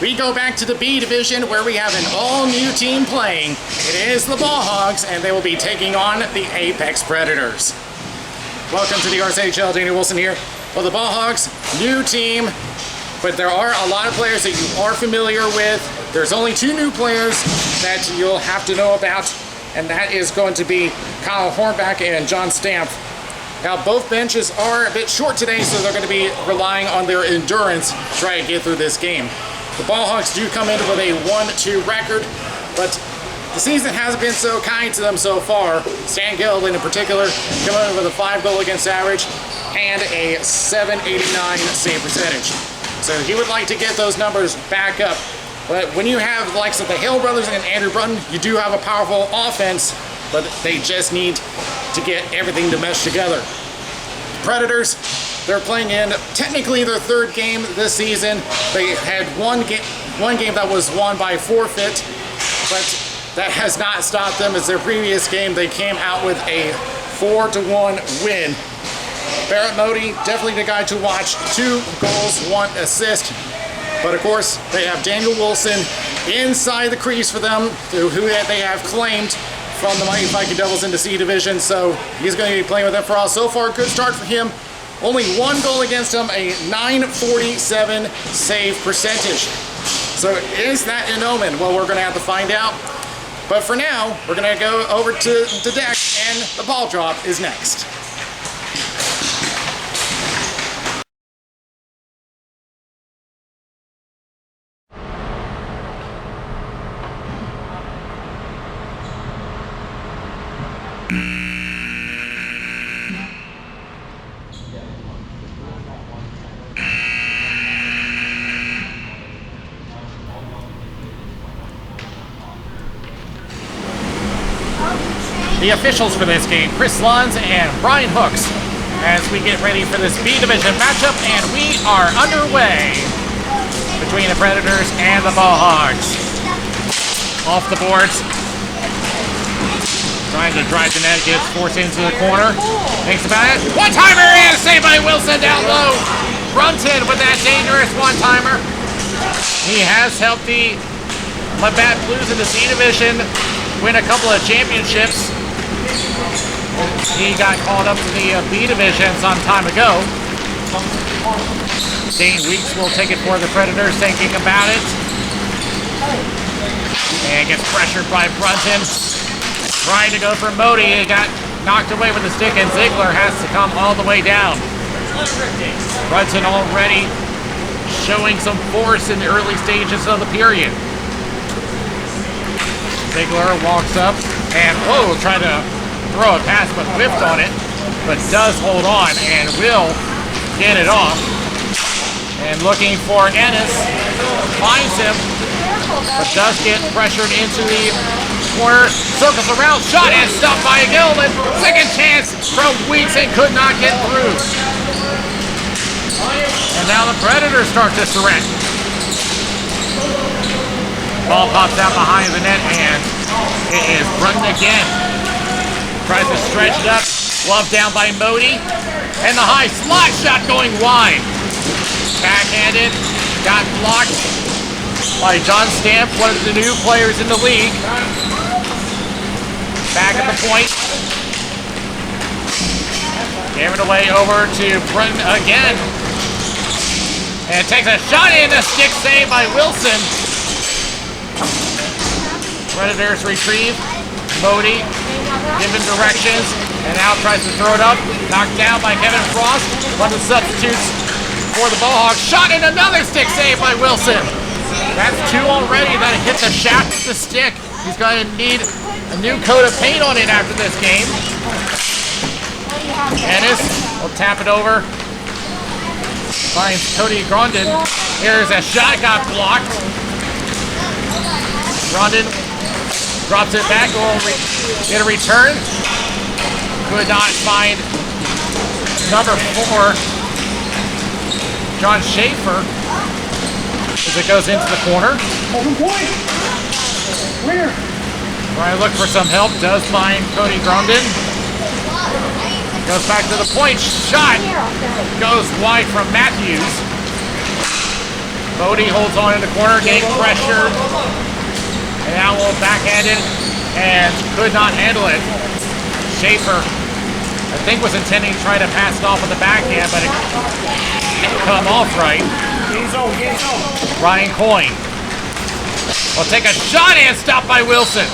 We go back to the B division where we have an all-new team playing. It is the Ball Hogs, and they will be taking on the Apex Predators. Welcome to the RSHL. Danny Wilson here. Well, the Ball Hogs, new team, but there are a lot of players that you are familiar with. There's only 2 new players that you'll have to know about, and that is going to be Kyle Hornback and John Stamp. Now, both benches are a bit short today, so they're going to be relying on their endurance to try to get through this game. The Ball Hogs do come in with a 1-2 record, but the season hasn't been so kind to them so far. Stan Gilliland in particular coming in with a 5-goal against average and a 789 save percentage. So he would like to get those numbers back up. But when you have the likes of the Hale brothers and Andrew Brunton, you do have a powerful offense, but they just need to get everything to mesh together. Predators, they're playing in technically their 3rd game this season. They had one game that was won by forfeit, but that has not stopped them. As their previous game, they came out with a 4-1 win. Barrett Modi, definitely the guy to watch. 2 goals, 1 assist. But of course, they have Daniel Wilson inside the crease for them, who they have claimed from the Mighty Viking Devils in the C division. So he's going to be playing with them for all. So far, good start for him. Only 1 goal against him, a 947 save percentage. So is that an omen? Well, we're going to have to find out. But for now, we're going to go over to the deck, and the ball drop is next. The officials for this game, Chris Luns and Brian Hooks, as we get ready for this B division matchup, and we are underway between the Predators and the Ball Hogs. Off the boards, trying to drive the net, gets forced into the corner, thinks about it, one-timer, and saved by Wilson down low. Brunton with that dangerous one-timer. He has helped the Labatt Blues in the C division win a couple of championships. He got called up to the B division some time ago. Dane Weeks will take it for the Predators, thinking about it. And gets pressured by Brunton. Trying to go for Modi. He got knocked away with the stick, and Ziegler has to come all the way down. Brunton already showing some force in the early stages of the period. Ziegler walks up and, trying to throw a pass, but whiffed on it, but does hold on and will get it off. And looking for Ennis, finds him, but does get pressured into the corner, circles around, shot, and stopped by Gilliland. Second chance from Weeks, and could not get through. And now the Predators start to surrender. Ball pops out behind the net, and it is Brunton again. Tries to stretch it up, gloved down by Modi, and the high slot shot going wide. Backhanded, got blocked by John Stamp, one of the new players in the league. Back at the point. Gave it away over to Brunton again. And takes a shot in, a stick save by Wilson. Predators retrieve. Modi given directions, and now tries to throw it up. Knocked down by Kevin Frost. One of the substitutes for the Ball Hogs. Shot in, another stick save by Wilson. That's 2 already. That hit the shaft of the stick. He's going to need a new coat of paint on it after this game. Ennis will tap it over. Finds Cody Grondin. Here's a shot, got blocked. Grondin drops it back, will get a return. Could not find number 4, John Schaefer, as it goes into the corner. Open point. Clear. Trying to look for some help, does find Cody Grondin. Goes back to the point, shot. Goes wide from Matthews. Bodie holds on in the corner, getting pressure. And now will backhand it and could not handle it. Schaefer, I think, was intending to try to pass it off with the backhand, but it didn't come off right. Ryan Coyne will take a shot and stop by Wilson.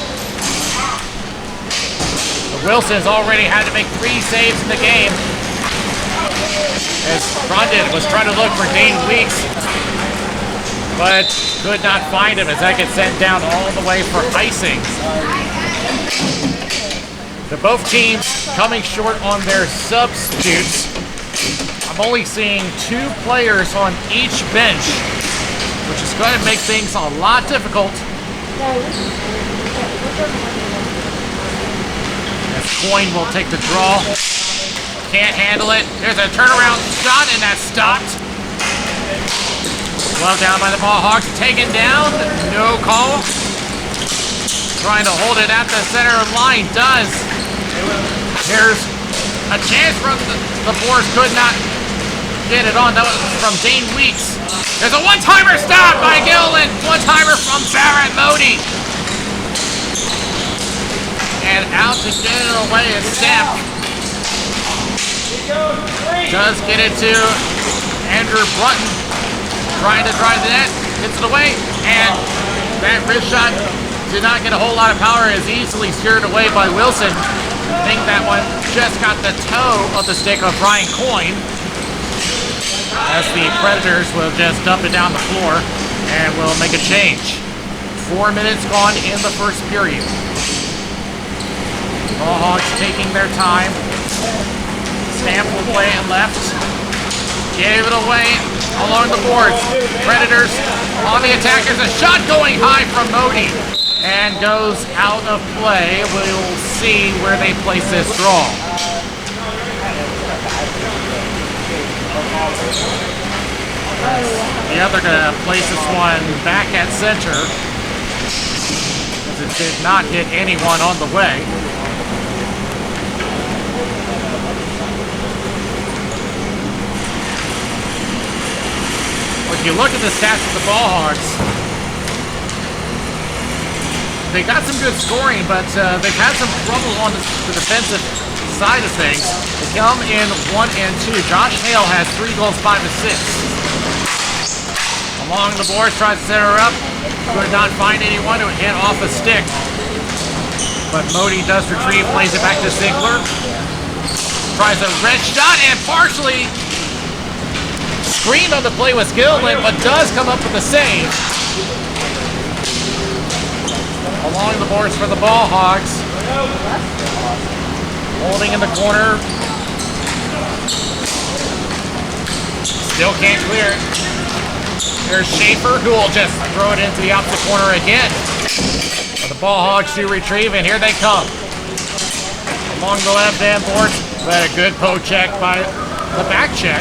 Wilson has already had to make 3 saves in the game, as Rondon was trying to look for Dane Weeks, but could not find him as that gets sent down all the way for icing. So both teams coming short on their substitutes. I'm only seeing 2 players on each bench, which is going to make things a lot difficult. As Coyne will take the draw. Can't handle it. There's a turnaround shot, and that's stopped. Well down by the ball. Hogs taken down. No call. Trying to hold it at the center line. Does. Here's a chance from the Boars. Could not get it on. That was from Dane Weeks. There's a one-timer stop by Gillen. One-timer from Barrett Modi. And out to get it away is Stamp. Does get it to Andrew Brunton. Trying to drive the net. Gets it away. And that wrist shot did not get a whole lot of power. Is easily steered away by Wilson. I think that one just got the toe of the stick of Ryan Coyne. As the Predators will just dump it down the floor and will make a change. 4 minutes gone in the first period. Ball Hogs taking their time. Stamp will play it left. Gave it away along the boards. Predators on the attack. There's a shot going high from Modi and goes out of play. We'll see where they place this draw. Yeah, they're going to place this one back at center, because it did not hit anyone on the way. If you look at the stats of the Ball Hogs, they got some good scoring, but they've had some trouble on the defensive side of things. They come in 1 and 2. Josh Hale has 3 goals, 5 assists. Along the boards, tries to set her up. Could not find anyone who hit off a stick. But Modi does retrieve, plays it back to Ziegler. Tries a red shot and partially screened on the play with Gillen, but does come up with a save. Along the boards for the Ball Hogs. Holding in the corner. Still can't clear it. There's Schaefer, who will just throw it into the opposite corner again. But the Ball Hogs do retrieve, and here they come. Along the left-hand boards, but a good poke check by the back check.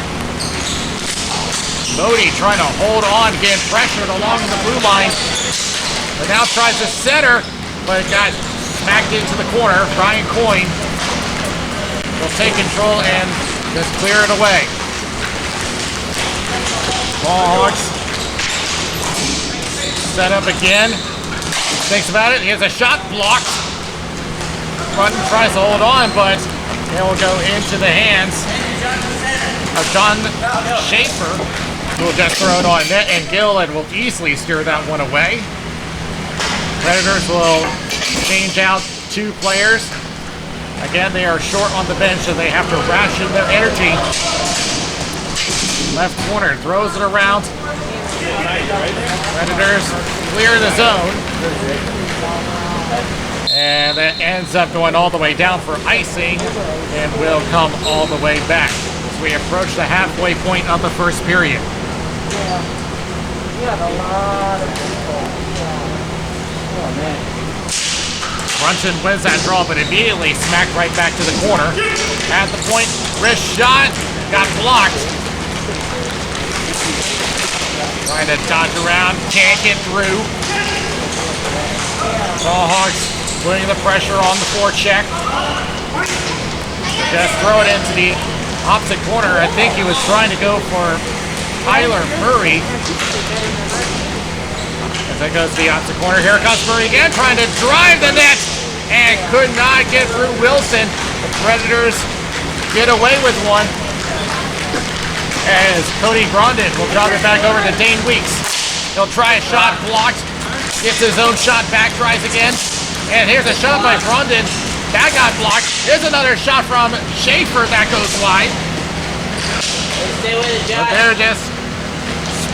Modi trying to hold on, getting pressured along the blue line. But now tries to center, but it got smacked into the corner. Ryan Coyne will take control and just clear it away. Ball Hogs set up again. Thinks about it. He has a shot blocked. Brunton tries to hold on, but it will go into the hands of John Schaefer, who will just throw it on net, and Gillen will easily steer that one away. Predators will change out 2 players. Again, they are short on the bench, so they have to ration their energy. Left corner throws it around. Predators clear the zone. And that ends up going all the way down for icing and will come all the way back as we approach the halfway point of the first period. Brunson wins that draw, but immediately smacked right back to the corner. At the point, wrist shot, got blocked. Trying to dodge around, can't get through. Ball Hogs putting the pressure on the forecheck. Just throw it into the opposite corner. I think he was trying to go for Tyler Murray. As it goes to the opposite corner, here comes Murray again, trying to drive the net, and could not get through Wilson. The Predators get away with one, as Cody Grondin will drop it back over to Dane Weeks. He'll try a shot, blocked, gets his own shot back, tries again, and here's a shot by Grondin. That got blocked. Here's another shot from Schaefer that goes wide. Stay with it, Josh. But they're just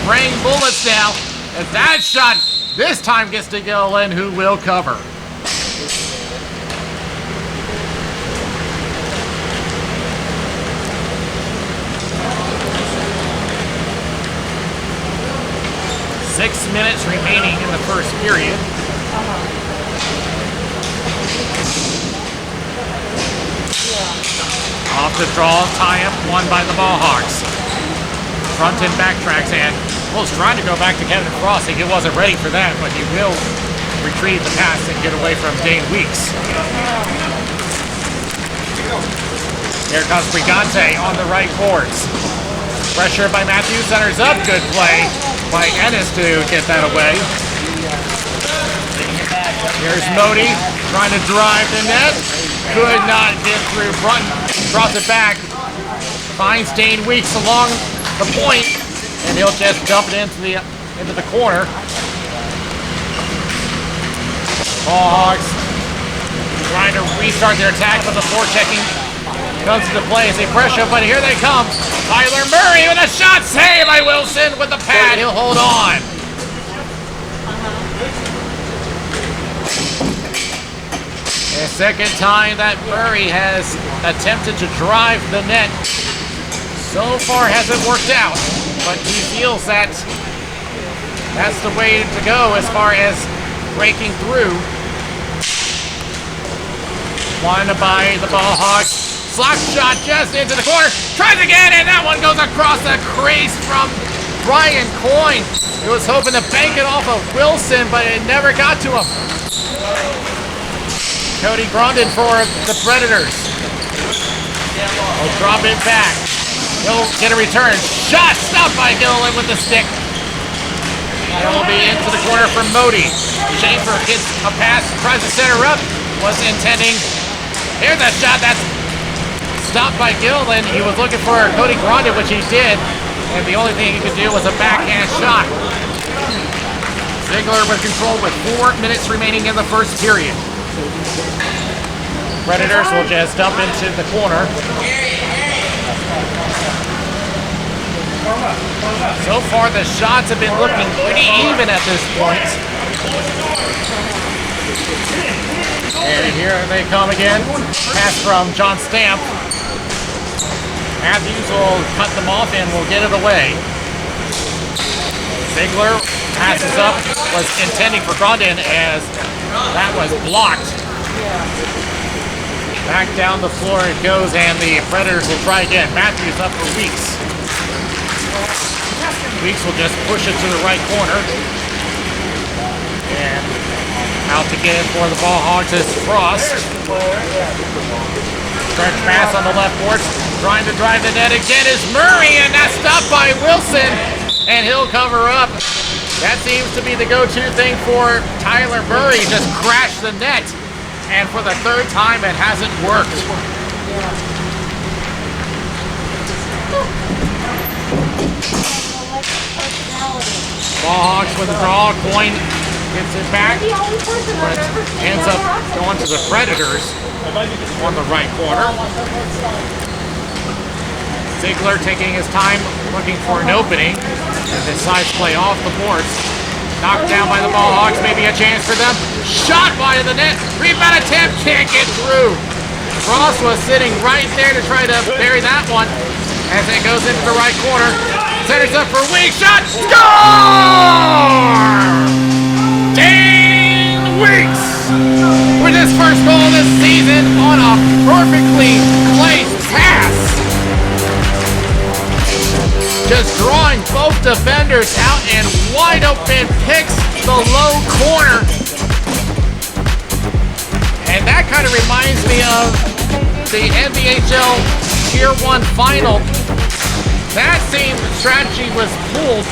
spraying bullets now. And that shot this time gets to Gilliland, who will cover. Six minutes remaining in the first period. Off the draw, tie-up, won by the Ball Hogs. Front and backtracks, and was trying to go back to Kevin Frosty. He wasn't ready for that, but he will retrieve the pass and get away from Dane Weeks. Here comes Brigante on the right boards. Pressure by Matthews, centers up, good play by Ennis to get that away. Here's Modi trying to drive the net. Could not get through. Brunton drops it back. Finds Dane Weeks along the point, and he'll just dump it into the corner. Ball Hogs trying to restart their attack, but the forechecking comes into play as they pressure, but here they come. Tyler Murray with a shot, save by Wilson with the pad. He'll hold on. The second time that Murray has attempted to drive the net. So far hasn't worked out, but he feels that that's the way to go as far as breaking through. Won by the Ball Hogs. Slap shot just into the corner. Tries again, and that one goes across the crease from Brian Coyne. He was hoping to bank it off of Wilson, but it never got to him. Cody Grondin for the Predators. He'll drop it back. He'll get a return. Shot stopped by Gilliland with the stick. It'll be into the corner from Modi. Schaefer gets a pass, tries to center up. Was intending. Here's that shot that's stopped by Gilliland. He was looking for Cody Grondin, which he did. And the only thing he could do was a backhand shot. Ziegler with control with 4 minutes remaining in the first period. Predators will just dump into the corner. So far, the shots have been looking pretty even at this point. And here they come again. Pass from John Stamp. Matthews will cut them off and will get it away. Ziegler passes up, was intending for Grondin as that was blocked. Back down the floor it goes, and the Predators will try again. Matthews up for Weeks. Weeks will just push it to the right corner. And out to get it for the Ball Hogs is Frost. Stretch pass on the left board. Trying to drive the net again is Murray, and that's stopped by Wilson. And he'll cover up. That seems to be the go-to thing for Tyler Murray. Just crash the net. And for the third time, it hasn't worked. Ball Hogs with the draw. Coyne gets it back. But ends up going to the Predators on the right corner. Ziegler taking his time looking for an opening and decides to play off the boards. Knocked down by the Ball Hogs, maybe a chance for them. Shot wide of the net. Rebound attempt, can't get through. Frost was sitting right there to try to bury that one as it goes into the right corner. Centers up for Weeks. Shot. Score! Dane Weeks with his first goal this season on a perfectly placed pass. Just drawing both defenders out and wide open, picks the low corner. And that kind of reminds me of the NBHL Tier 1 final. That seemed strategy was pulled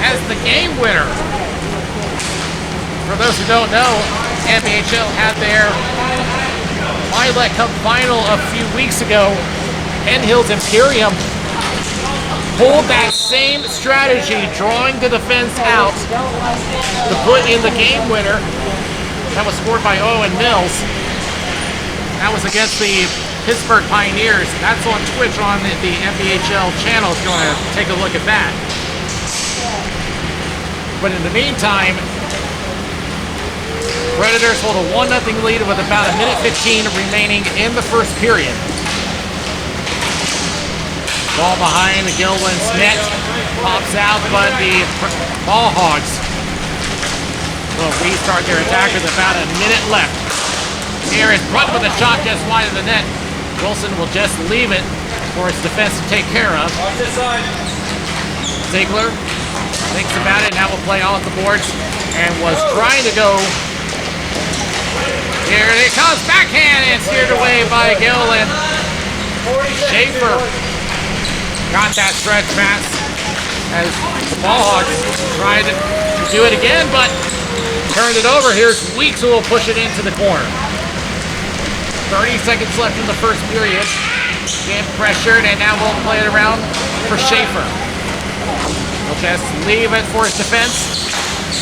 as the game winner. For those who don't know, RSHL had their Pilot Cup final a few weeks ago. Hill's Imperium pulled that same strategy, drawing the defense out to put in the game winner. That was scored by Owen Mills. That was against the Pittsburgh Pioneers. That's on Twitch on the RSHL channel if you want to take a look at that. But in the meantime, Predators hold a 1-0 lead with about a minute 15 remaining in the first period. Ball behind the Gillen's net, pops out, but the Ball Hogs will restart their attack with about a minute left. Here is Brunt with a shot just wide of the net. Wilson will just leave it for his defense to take care of. Ziegler thinks about it, now will play off the boards and was trying to go. Here it comes, backhand, and steered away by Gillen. Schaefer got that stretch pass as the Ball Hogs tried to do it again, but turned it over. Here's Weeks who will push it into the corner. 30 seconds left in the first period. Getting pressured, and now we'll play it around for Schaefer. He'll just leave it for his defense.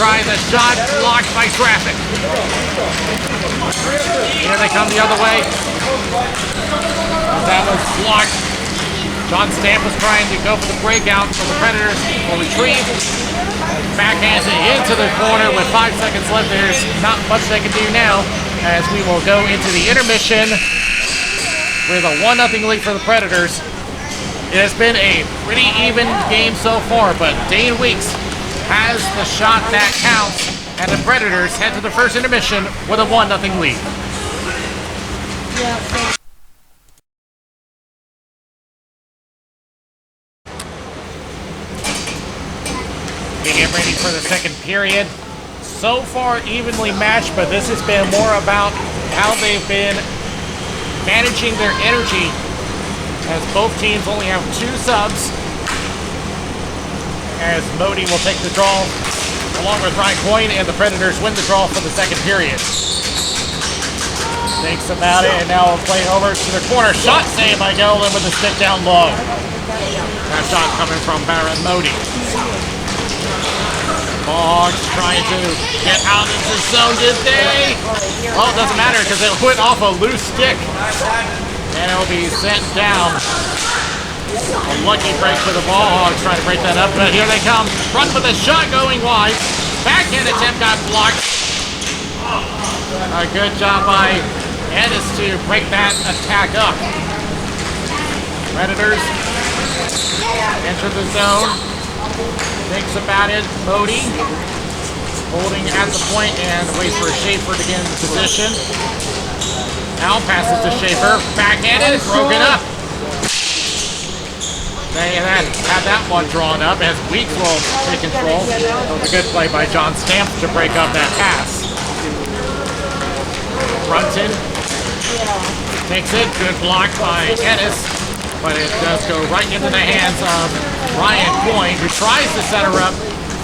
Try the shot, blocked by traffic. Here they come the other way. That was blocked. John Stamp was trying to go for the breakout, so the Predators will retrieve. Backhands it into the corner with 5 seconds left. There's not much they can do now as we will go into the intermission with a 1-0 lead for the Predators. It has been a pretty even game so far, but Dane Weeks has the shot that counts, and the Predators head to the first intermission with a 1-0 lead. We get ready for the second period. So far evenly matched, but this has been more about how they've been managing their energy, as both teams only have 2 subs. As Modi will take the draw along with Ryan Coyne, and the Predators win the draw for the second period. Thinks about it, and now we'll play over to the corner. Shot saved by Gillen with a stick down low. That shot coming from Baron Modi. Hogs trying to get out into the zone, did they? Well, it doesn't matter because it went off a loose stick. And it will be sent down. A lucky break for the Ball Hogs, trying to break that up, but here they come. Run with a shot going wide. Backhand attempt got blocked. A good job by Ennis to break that attack up. Predators enter the zone. Thinks about it. Modi holding at the point and waits for Schaefer to get in position. Now passes to Schaefer. Backhanded, broken up. They had that one drawn up as Weeks will take control. That was a good play by John Stamp to break up that pass. Brunton takes it. Good block by Ennis, but it does go right into the hands of Ryan Coyne, who tries to set her up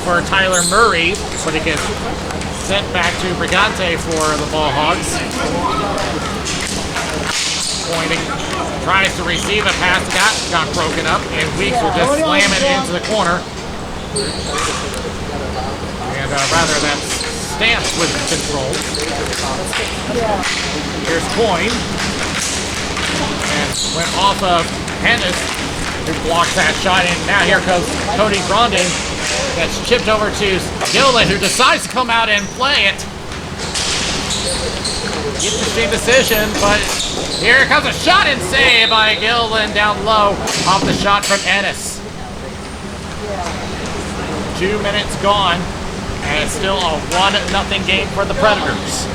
for Tyler Murray, but it gets sent back to Brigante for the Ball Hogs. Coyne tries to receive a pass that got broken up, and Weeks will just slam it into the corner. And rather, that's Stamps with control. Here's Coyne. And went off of Hennis, who blocks that shot, and now here comes Cody Grondin. That's chipped over to Gillen, who decides to come out and play it. Interesting decision, but here comes a shot and save by Gillen down low off the shot from Ennis. 2 minutes gone, and it's still a 1-0 game for the Predators.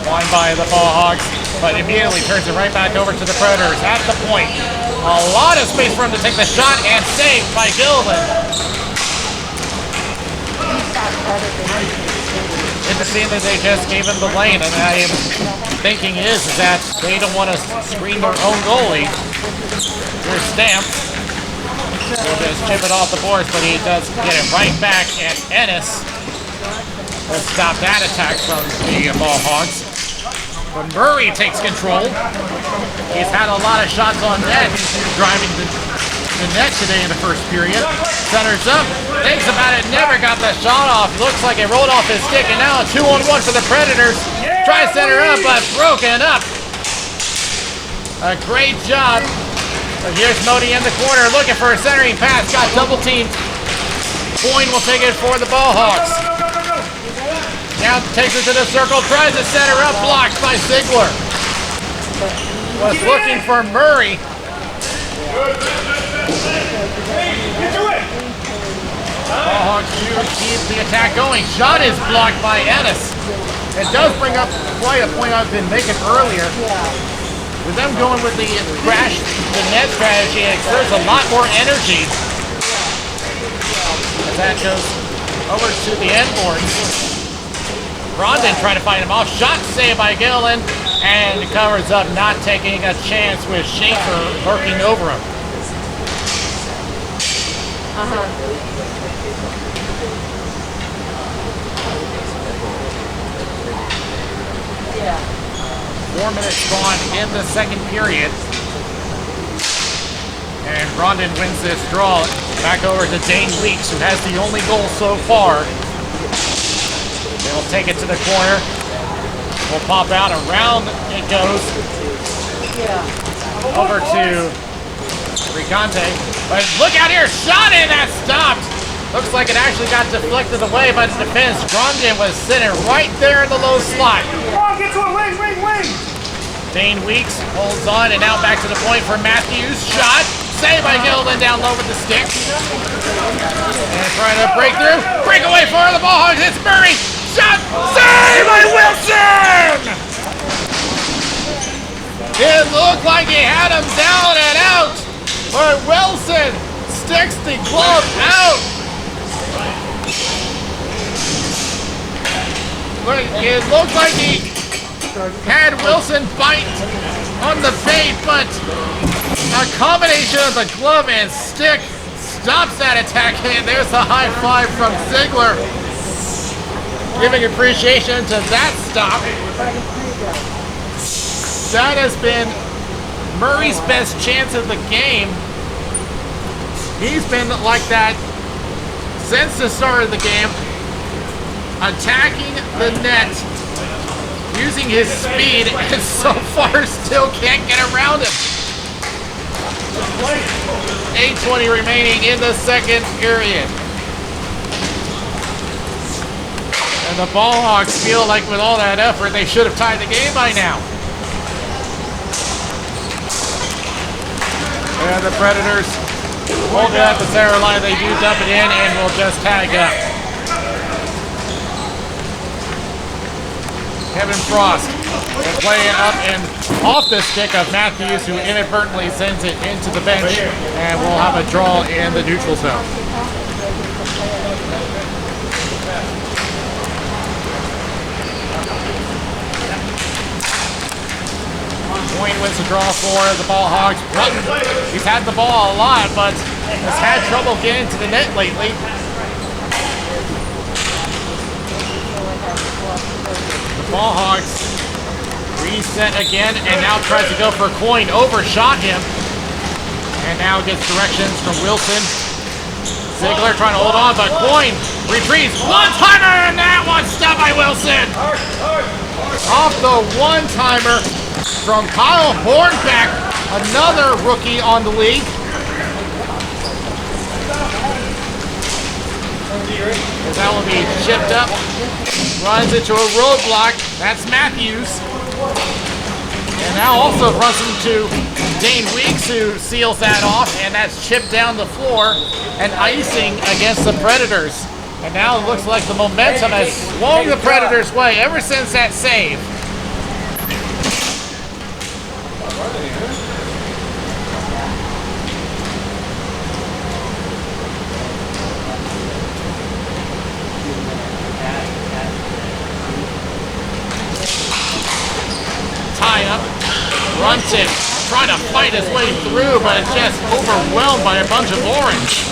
Won by the Ball Hogs, but immediately turns it right back over to the Predators at the point. A lot of space for him to take the shot, and saved by Gillen. It seemed that they just gave him the lane, and I am thinking is that they don't want to screen their own goalie. Here's Stamp. He'll just chip it off the boards, but he does get it right back, and Ennis will stop that attack from the Ball Hogs. But Murray takes control. He's had a lot of shots on net, driving the net today in the first period. Centers up, thinks about it, never got that shot off. Looks like it rolled off his stick, and now a 2-on-1 for the Predators. Tries center up, but broken up. A great job. But here's Modi in the corner, looking for a centering pass. Got double teamed. Boyne will take it for the Ball Hogs. Now takes it to the circle, tries to center up, blocked by Ziegler. Was looking for Murray. Ball Hogs keep the attack going. Shot is blocked by Ennis. It does bring up quite a point I've been making earlier. With them going with the crash the net strategy, it exerts a lot more energy. As that goes over to the end boards. Rondon trying to fight him off. Shot saved by Gillen, and covers up, not taking a chance with Schaefer lurking over him. Yeah. 4 minutes gone in the second period. And Rondon wins this draw. Back over to Dane Weeks, who has the only goal so far. They'll take it to the corner. Will pop out, around it goes. Over to Ricante. But look out here, shot in, that stopped. Looks like it actually got deflected away by the defense. Grondin was sitting right there in the low slot. Come on, get to it, wing, wing, wing! Dane Weeks holds on, and now back to the point for Matthews. Shot, saved by Gilden down low with the stick. And trying to break through. Breakaway for the Ball Hogs, it's Murray. Shot, saved by Wilson! It looked like he had him down and out, but Wilson sticks the glove out. It looked like he had Wilson bite on the bait, but a combination of the glove and stick stops that attack, and there's a high five from Ziegler, giving appreciation to that stop. That has been Murray's best chance of the game. He's been like that since the start of the game, attacking the net, using his speed, and so far still can't get around him. 8:20 remaining in the second period. And the Ball Hogs feel like with all that effort, they should have tied the game by now. And the Predators hold it at the center line. They do dump it in, and will just tag up. Kevin Frost will play it up and off the stick of Matthews, who inadvertently sends it into the bench, and we'll have a draw in the neutral zone. Boyne wins the draw for the Ball Hogs. He's had the ball a lot, but has had trouble getting to the net lately. The Ball Hogs reset again, and now tries to go for Coyne. Overshot him, and now gets directions from Wilson. Ziegler trying to hold on, but Coyne retrieves one-timer, and that one stopped by Wilson. Off the one-timer from Kyle Hornbeck, another rookie on the league. And that will be chipped up, runs into a roadblock. That's Matthews. And now also runs into Dane Weeks, who seals that off, and that's chipped down the floor and icing against the Predators. And now it looks like the momentum has swung the Predators' way ever since that save. fight his way through, but it's just overwhelmed by a bunch of orange.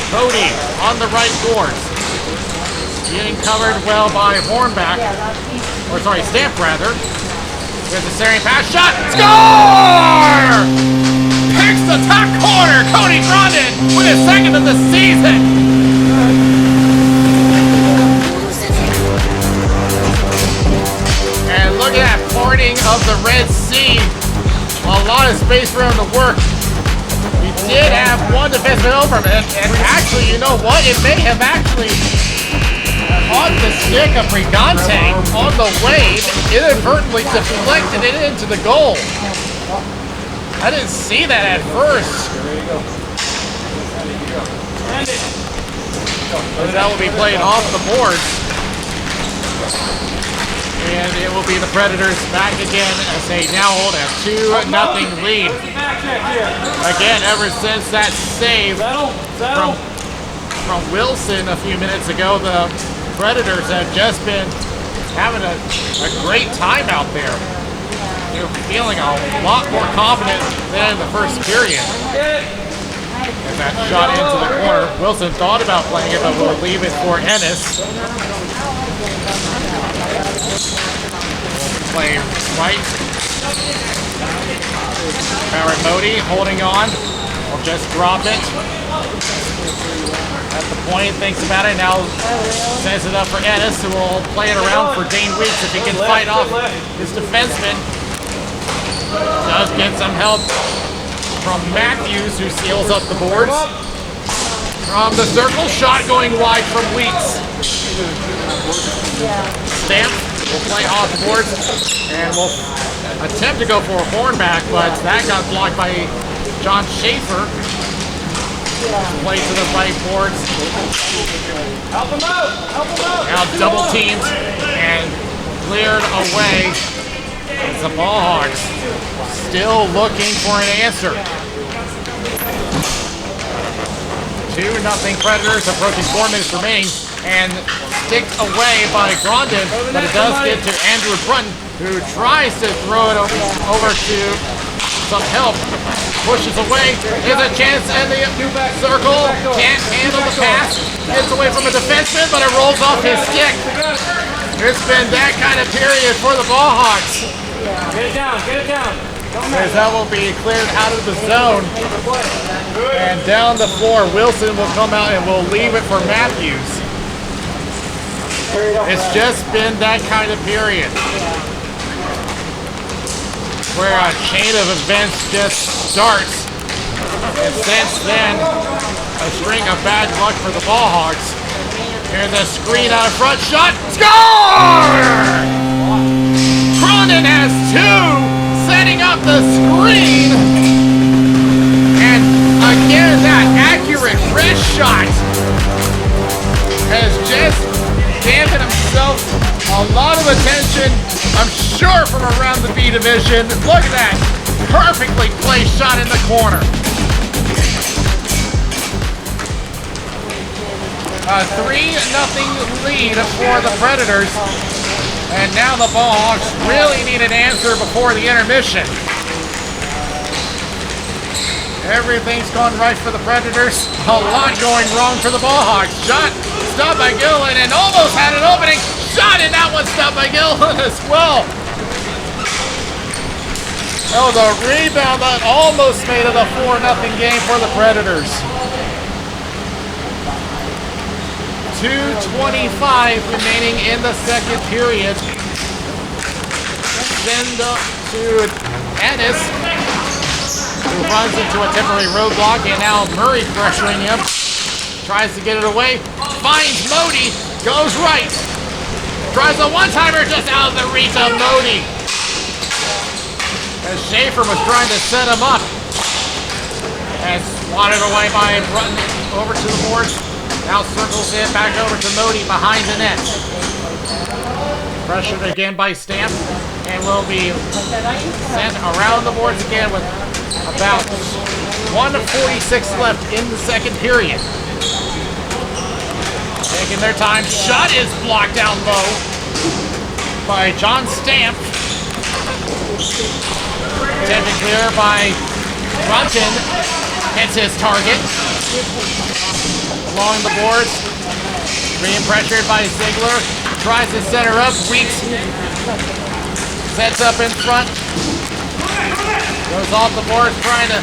Cody on the right board. Being covered well by Hornback. Or sorry, Stamp rather. There's a Syrian pass shot. Score! Picks the top corner. Cody Grondin with his second of the season. And look at that parting of the Red Sea. A lot of space for him to work. He did have one defenseman over him, and actually, you know what? It may have actually on the stick of Brigante on the wave, inadvertently deflected it into the goal. I didn't see that at first. But that will be played off the board. And it will be the Predators back again as they now hold a 2-0 lead. Again, ever since that save from Wilson a few minutes ago, the Predators have just been having a great time out there. They're feeling a lot more confident than in the first period. And that shot into the corner. Wilson thought about playing it, but will leave it for Ennis. Play right. Barrett Modi holding on. Will just drop it. At the point, thinks about it, now sends it up for Ennis, who will play it around for Dane Weeks if he can fight off his defenseman. Does get some help from Matthews, who seals up the boards. From the circle, shot going wide from Weeks. Stamp will play off the boards and will attempt to go for a Hornback, but that got blocked by John Schaefer. Play to the right boards. Help him out! Help him out! Now double teamed and cleared away. It's the Ball Hogs still looking for an answer. 2-0 Predators, approaching 4 minutes remaining, and sticked away by Grondin, but it does get to Andrew Brunton, who tries to throw it over to some help. Pushes away, there's a chance in the circle, can't handle the pass, gets away from a defenseman, but it rolls off his stick. It's been that kind of period for the Ball Hogs. Get it down, get it down. As that will be cleared out of the zone. And down the floor, Wilson will come out and will leave it for Matthews. It's just been that kind of period, where a chain of events just starts. And since then, a string of bad luck for the Ball Hogs. Here's a screen out of front, shot, score! Cronin has 2, setting up the screen. And again, that accurate wrist shot has just given himself a lot of attention, I'm sure, from around the B division. Look at that, perfectly placed shot in the corner. A 3-0 lead for the Predators. And now the Ball Hogs really need an answer before the intermission. Everything's gone right for the Predators. A lot going wrong for the Ball Hogs. Shot stopped by Gillen and almost had an opening. Shot, and that one stopped by Gillen as well. Oh, the rebound that almost made it a 4-0 game for the Predators. 2:25 remaining in the second period. Send up to Ennis, who runs into a temporary roadblock, and now Murray pressuring him. Tries to get it away, finds Modi, goes right. Tries a one-timer just out of the reach of Modi. As Schaefer was trying to set him up. And swatted away by Brunton over to the boards. Now circles it back over to Modi behind the net. Pressured again by Stamp, and will be sent around the boards again with about 1:46 left in the second period. Taking their time. Shot is blocked down low by John Stamp. Attempted clear by Brunton. Hits his target. Along the boards. Being pressured by Ziegler. Tries to center up. Weeks. Sets up in front. Goes off the boards trying to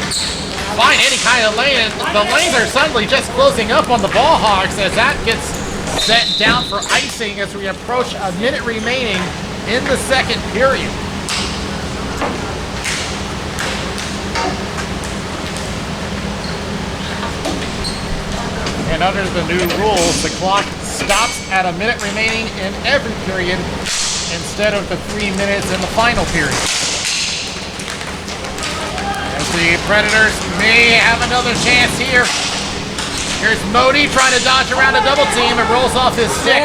find any kind of lane. And the lanes are suddenly just closing up on the Ball Hogs as that gets set down for icing as we approach a minute remaining in the second period. And under the new rules, the clock stops at a minute remaining in every period instead of the 3 minutes in the final period. As the Predators may have another chance here. Here's Modi trying to dodge around a double team and rolls off his stick.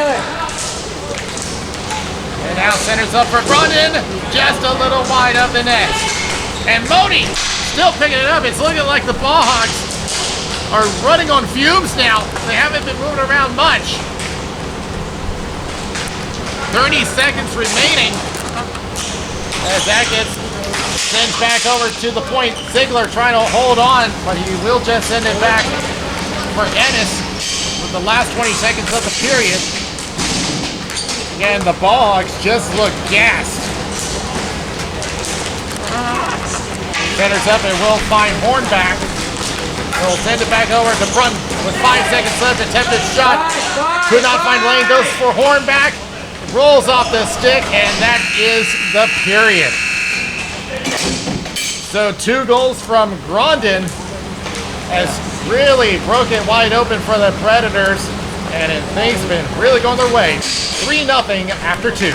And now centers up for Brunton, just a little wide of the net. And Modi still picking it up. It's looking like the Ball Hogs are running on fumes now. They haven't been moving around much. 30 seconds remaining as that gets sent back over to the point. Ziegler trying to hold on, but he will just send it back for Ennis with the last 20 seconds of the period. Again, the Ball Hogs just look gassed. Centers up and will find Hornback. He'll send it back over to Brunton with 5 seconds left. Attempted shot. Could not find lane. Goes for Hornback. Rolls off the stick, and that is the period. So 2 goals from Grondin has really broken wide open for the Predators, and things have been really going their way. 3-0 after 2.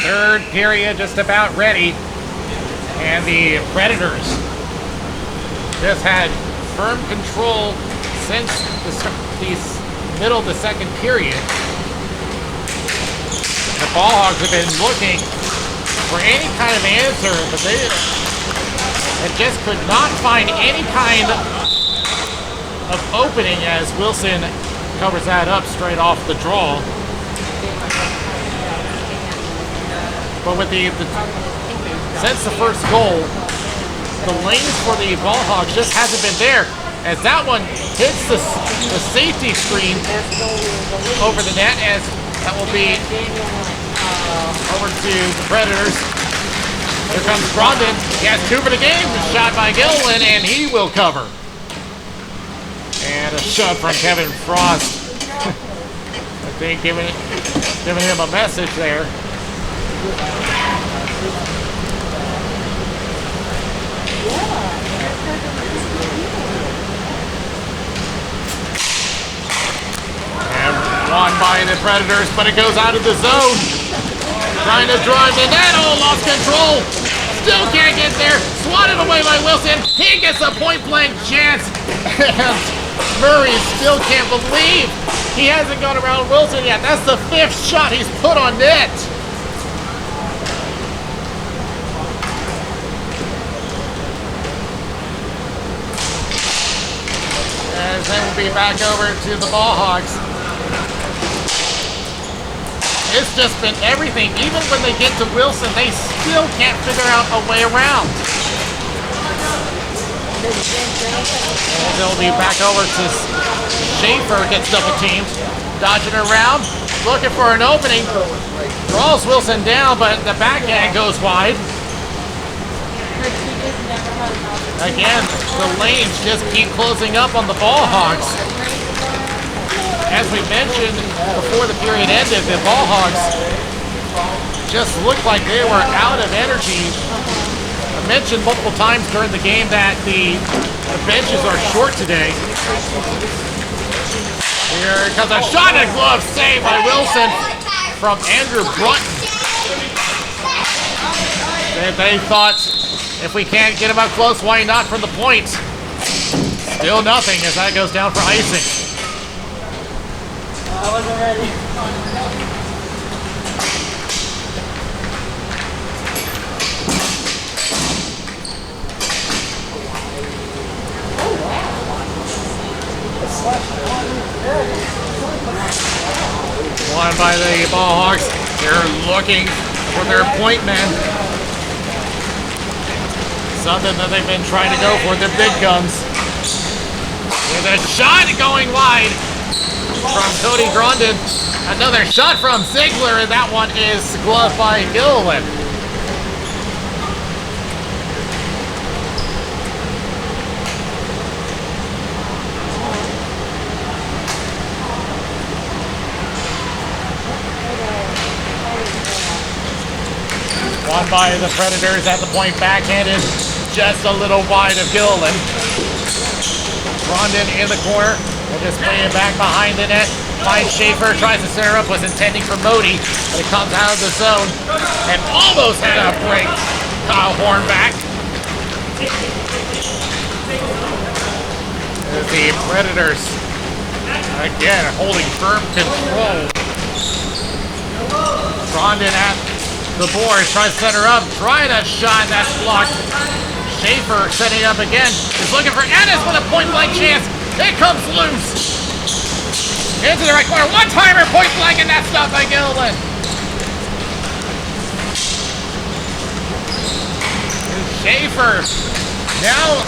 Third period just about ready, and the Predators just had firm control since the middle of the second period. The Ball Hogs have been looking for any kind of answer, but they just could not find any kind of opening as Wilson covers that up straight off the draw. But with since the first goal, the lanes for the Ball Hogs just hasn't been there. As that one hits the safety screen over the net, as that will be over to the Predators. Here comes Grondin. He has 2 for the game. Shot by Gilliland, and he will cover. And a shot from Kevin Frost. I think giving him a message there. And won by the Predators, but it goes out of the zone. Trying to drive the net. Oh, lost control. Still can't get there. Swatted away by Wilson. He gets a point-blank chance. And Murray still can't believe he hasn't gone around Wilson yet. That's the 5th shot he's put on net. As then we'll be back over to the Ball Hogs. It's just been everything. Even when they get to Wilson, they still can't figure out a way around. And they'll be back over to Schaefer, gets double teamed. Dodging around, looking for an opening. Draws Wilson down, but the backhand goes wide. Again, the lanes just keep closing up on the Ball Hogs. As we mentioned before the period ended, the Ball Hogs just looked like they were out of energy. I mentioned multiple times during the game that the benches are short today. Here comes a shot and a glove save by Wilson from Andrew Brunton. They thought, if we can't get him up close, why not from the point? Still nothing as that goes down for icing. I wasn't ready. Won by the Ball Hogs. They're looking for their point man. Something that they've been trying to go for, their big guns. With a shot going wide from Cody Grondin. Another shot from Ziegler, and that one is gloved by Gilliland. Won by the Predators at the point, backhanded, just a little wide of Gilliland. Grondin in the corner, will just play it back behind the net. Finds Schaefer, tries to center up, was intending for Modi, but it comes out of the zone and almost had a break. Kyle Hornback. The Predators, again, holding firm control. Grondin at the boards, tries to center up, trying a shot, that's blocked. Schaefer setting up again, is looking for Ennis with a point-blank chance. It comes loose. Into the right corner, one-timer, point-blank, and that's stopped by Gilliland. Schaefer now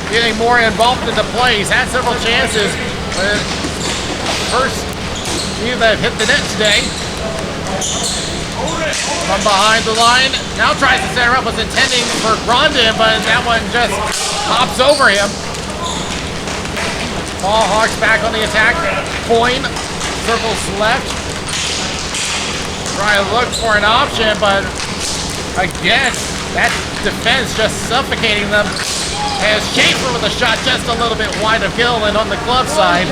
getting more involved in the play. He's had several chances. First few that hit the net today. From behind the line, now tries to center up, was intending for Grondin, but that one just hops over him. Ball Hogs back on the attack. Coin circles left. Try to look for an option, but again, that defense just suffocating them. As Schaefer with a shot just a little bit wide of Gilliland on the glove side.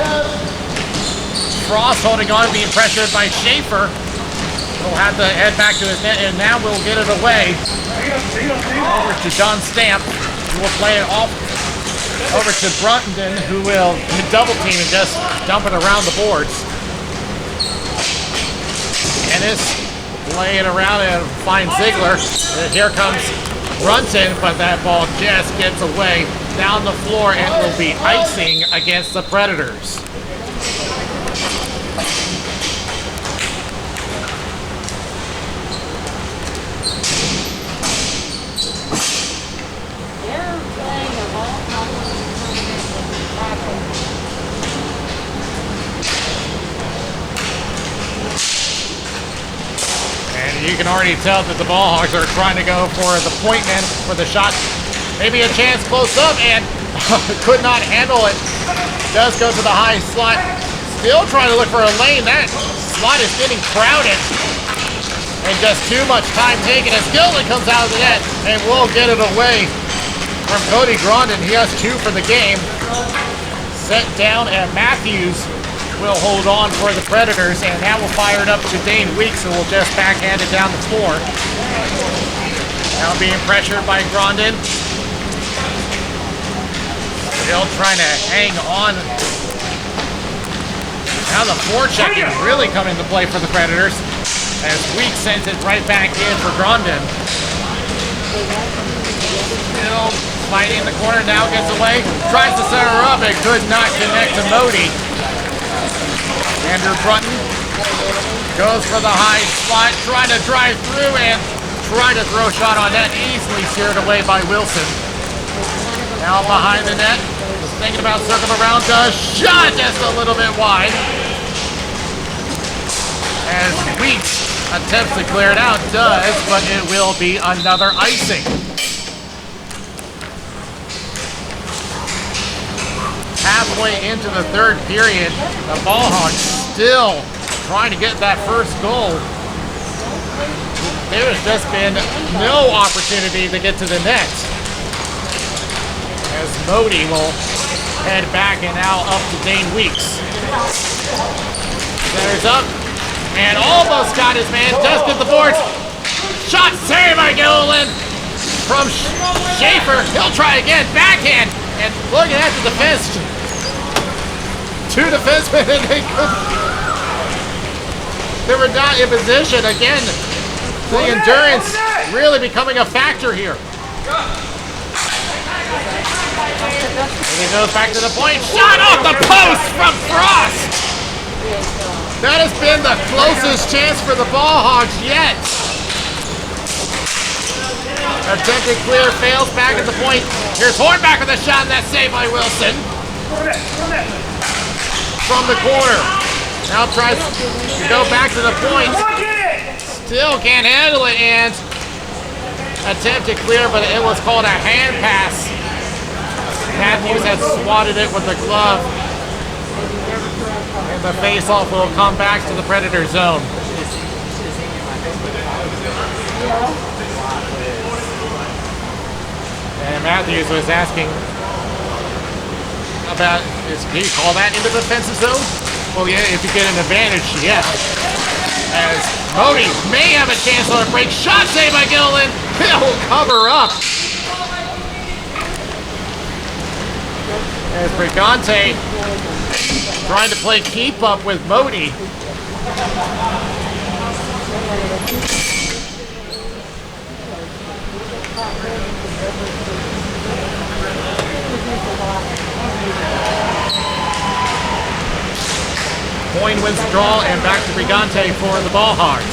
Frost holding on, being pressured by Schaefer. We'll have to head back to his net, and now we'll get it away. Over to John Stamp, who will play it off over to Brunton, who will double team and just dump it around the boards. Ennis play it around and find Ziegler. And here comes Brunton, but that ball just gets away down the floor and will be icing against the Predators. You can already tell that the Ball Hogs are trying to go for the point man for the shot. Maybe a chance close up, and could not handle it. Does go to the high slot. Still trying to look for a lane. That slot is getting crowded. And just too much time taken as Gilliland comes out of the net and will get it away from Cody Grondin. He has 2 for the game. Set down, and Matthews will hold on for the Predators, and that will fire it up to Dane Weeks, who will just backhand it down the floor. Now being pressured by Grondin. Still trying to hang on. Now the forechecking really coming into play for the Predators, as Weeks sends it right back in for Grondin. Still fighting in the corner, now gets away. Tries to center up, and could not connect to Modi. Andrew Brunton goes for the high spot, trying to drive through and try to throw a shot on net, easily steered away by Wilson. Now behind the net, was thinking about circling around, does shot just a little bit wide. As Weeks attempts to clear it out, does, but it will be another icing. Halfway into the third period, the Ball Hogs still trying to get that first goal. There's just been no opportunity to get to the net. As Modi will head back and now up to Dane Weeks. Centers up and almost got his man. Does get the boards. Shot saved by Gilliland from Schaefer. He'll try again. Backhand. And looking at the defense. 2 defensemen, and they were not in position. Again, The endurance really becoming a factor here. And he goes back to the point. Shot off the post from Frost. That has been the closest chance for the Ball Hogs yet. Attempted clear, fails back at the point. Here's Hornback with a shot, and that save by Wilson. From the corner. Now tries to go back to the point. Still can't handle it, and attempted clear, but it was called a hand pass. Matthews had swatted it with the glove. And the face-off will come back to the Predator zone. And Matthews was asking about, do you call that into the defensive zone? Well, yeah, if you get an advantage, yes. As Modi may have a chance on a break. Shot saved by Gilliland. He'll cover up. As Brigante trying to play keep up with Modi. Coin wins the draw, and back to Brigante for the Ball Hogs.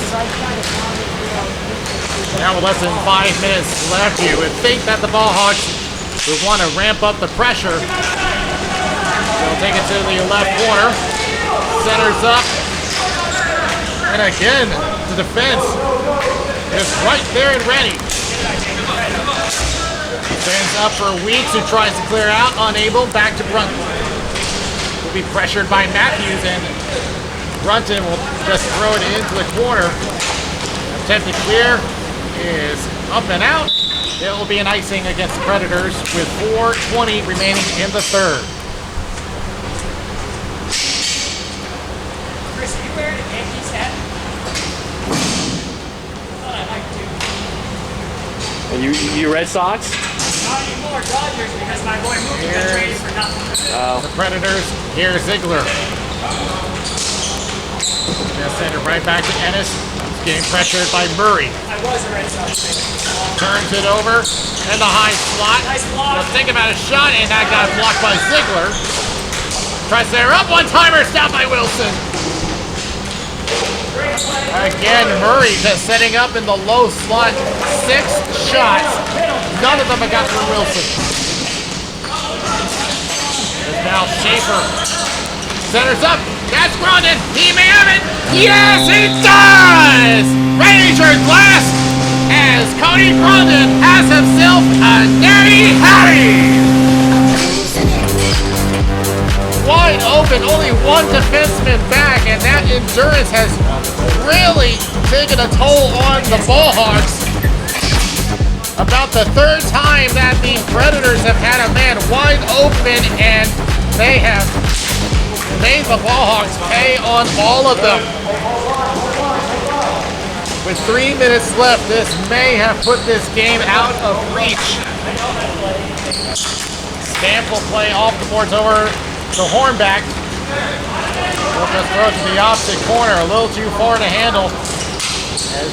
Now with less than 5 minutes left, you would think that the Ball Hogs would want to ramp up the pressure. They'll take it to the left corner. Centers up. And again, the defense is right there and ready. Defense up for Weeks, who tries to clear out, unable, back to Brunton. Will be pressured by Matthews, and Brunton will just throw it into the corner. Attempt to clear is up and out. It will be an icing against the Predators with 4:20 remaining in the third. Chris, are you wearing a Yankees hat? I thought I liked to. And you Red Sox? Not anymore, Dodgers, because my boy Mookie got traded for nothing. The Predators, here's Ziegler. Just send it right back to Ennis. He's getting pressured by Murray. I was a Red Sox fan. Turns it over in the high slot. Nice block. Well, think about a shot, and that got blocked by Ziegler. Tries to clear up, one-timer, stopped by Wilson. Again, Murray just setting up in the low slot. 6 shots. None of them have got through Wilson. There's now Schaefer. Centers up. That's Grondin. He may have it. Yes, he does! Ranger glass as Cody Grondin has himself a natty hattie. Wide open, only one defenseman back, and that endurance has really taken a toll on the Ball Hogs. About the third time that the Predators have had a man wide open, and they have made the Ball Hogs pay on all of them. With 3 minutes left, this may have put this game out of reach. Stamp will play off the boards over to Hornback. We'll just throw it to the opposite corner, a little too far to handle. As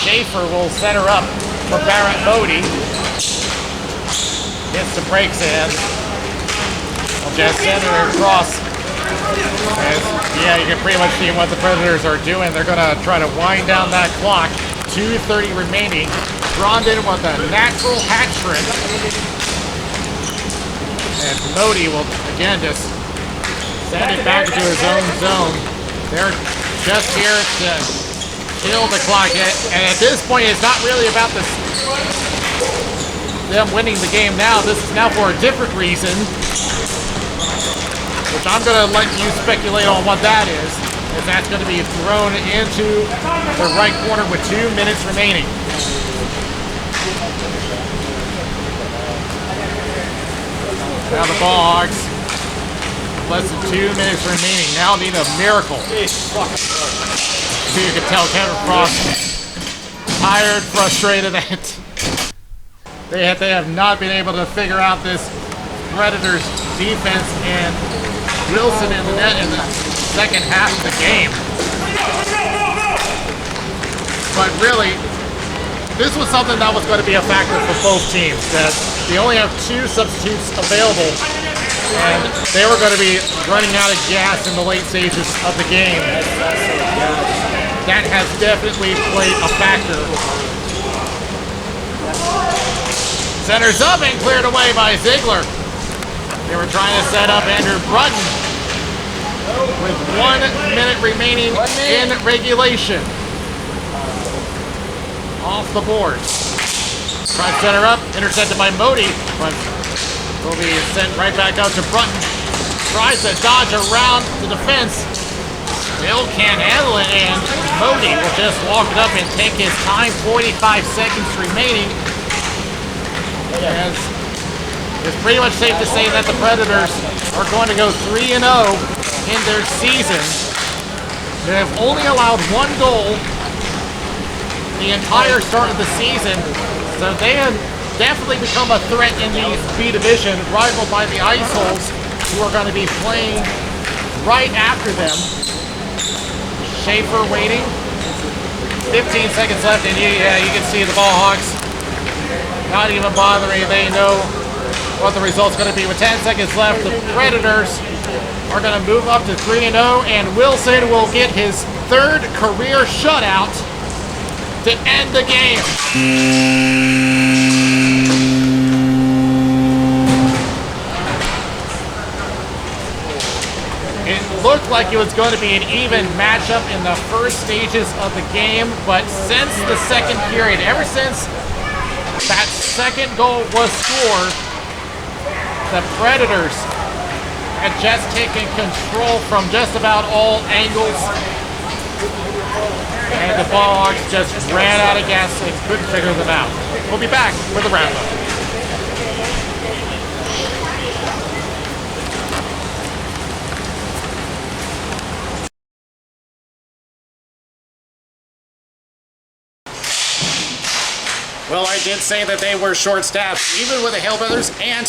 Schaefer will center up for Barrett Modi. Hits the brakes in. We'll just send it across. As, yeah, you can pretty much see what the Predators are doing. They're going to try to wind down that clock. 2:30 remaining. Grondin with a natural hat trick. And Modi will, again, just send it back into his own zone. They're just here to kill the clock. And at this point, it's not really about them winning the game now. This is now for a different reason, which I'm going to let you speculate on what that is. As that's going to be thrown into the right corner with 2 minutes remaining. Now the Ball Hogs, less than 2 minutes remaining, now need a miracle. So you can tell Kevin Frost tired, frustrated, and they have not been able to figure out this Predators defense and Wilson in the net in the second half of the game. But really, this was something that was going to be a factor for both teams, that they only have 2 substitutes available, and they were going to be running out of gas in the late stages of the game. That has definitely played a factor. Centers up and cleared away by Ziegler. They were trying to set up Andrew Brutton with 1 minute remaining in regulation. Off the board. Tries to center up, intercepted by Modi, but will be sent right back out to Brutton. Tries to dodge around the defense. Still can't handle it, and Modi will just walk it up and take his time. 45 seconds remaining. As it's pretty much safe to say that the Predators are going to go 3-0 in their season. They have only allowed 1 goal the entire start of the season, so they have definitely become a threat in the B division, rivaled by the Ice Holes, who are going to be playing right after them. Schaefer waiting. 15 seconds left, and you can see the Ball Hogs not even bothering. They know what the result's going to be. With 10 seconds left, the Predators are going to move up to 3-0, and Wilson will get his 3rd career shutout to end the game. It looked like it was going to be an even matchup in the first stages of the game, but since the second period, ever since that second goal was scored, the Predators had just taken control from just about all angles. And the Ball Hogs just ran out of gas and couldn't figure them out. We'll be back with a roundup. Well, I did say that they were short-staffed, even with the Hale brothers, and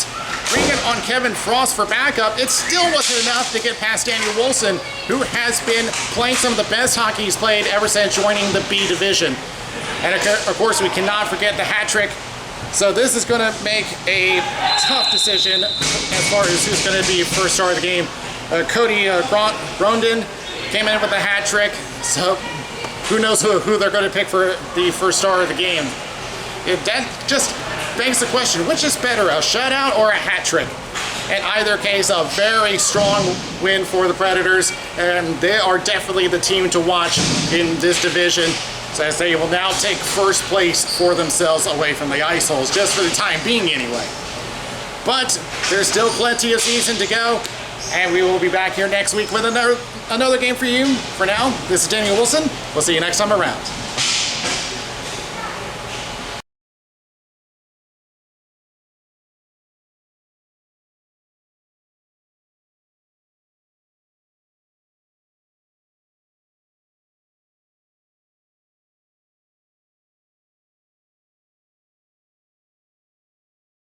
bringing on Kevin Frost for backup, it still wasn't enough to get past Daniel Wilson, who has been playing some of the best hockey he's played ever since joining the B division. And of course, we cannot forget the hat trick. So this is going to make a tough decision as far as who's going to be first star of the game. Cody Grondin came in with a hat trick, so who knows who they're going to pick for the first star of the game. That just begs the question, which is better, a shutout or a hat trick? In either case, a very strong win for the Predators, and they are definitely the team to watch in this division, so as they will now take first place for themselves away from the Ice Holes, just for the time being anyway. But there's still plenty of season to go, and we will be back here next week with another game for you. For now, this is Daniel Wilson. We'll see you next time around.